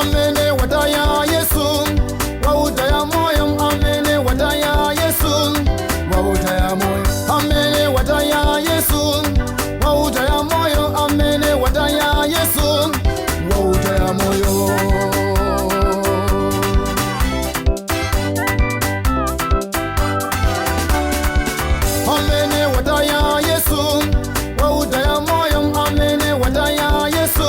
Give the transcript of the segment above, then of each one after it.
amene wataya Yesu, wautaya moyo, amene wataya Yesu, wautaya moyo, amene wataya Yesu, wautaya moyo, amene wataya Yesu, wautaya moyo. Amene wataya Yesu, wautaya moyo, amene wataya Yesu,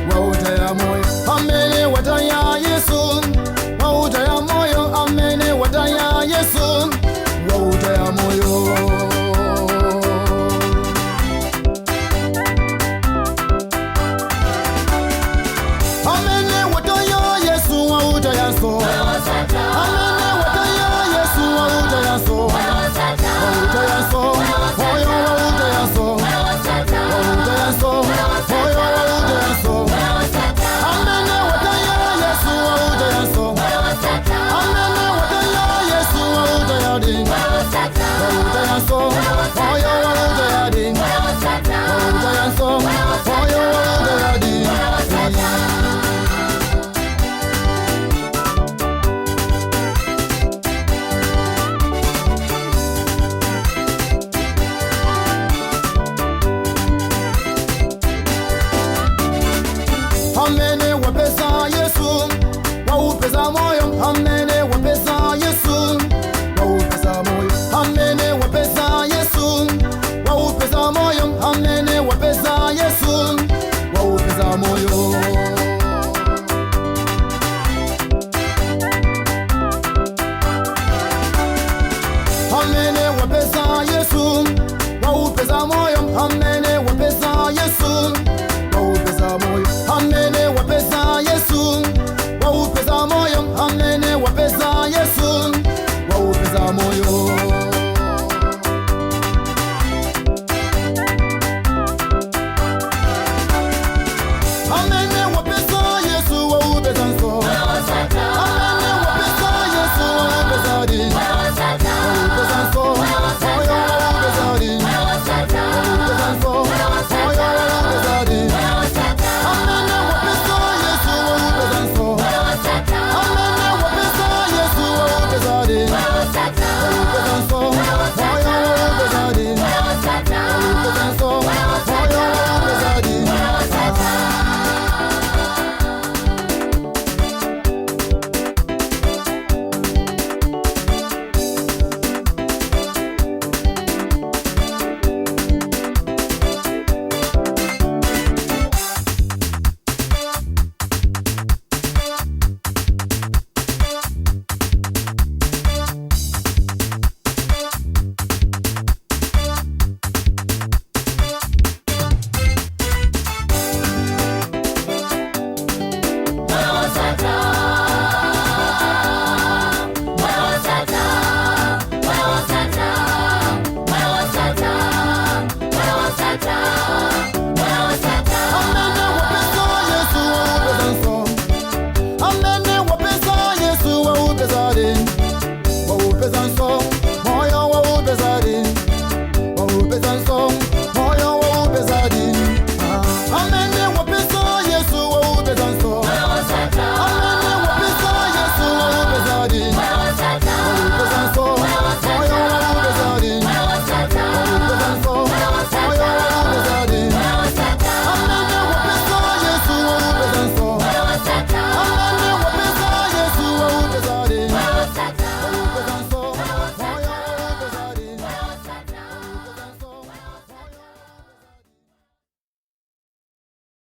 wautaya moyo, amene wataya Yesu, wautaya moyo, amene wataya Yesu, wautaya moyo. Amene wataya Yesu, wautaya so, amene wataya Yesu, wautaya so, wautaya so, moyo wautaya so, wautaya so, moyo wautaya so. Amene wataya Yesu, wautaya so, amene wataya Yesu, wautaya di, wautaya so, moyo wautaya di, wautaya so, moyo wautaya di. Amene wapesa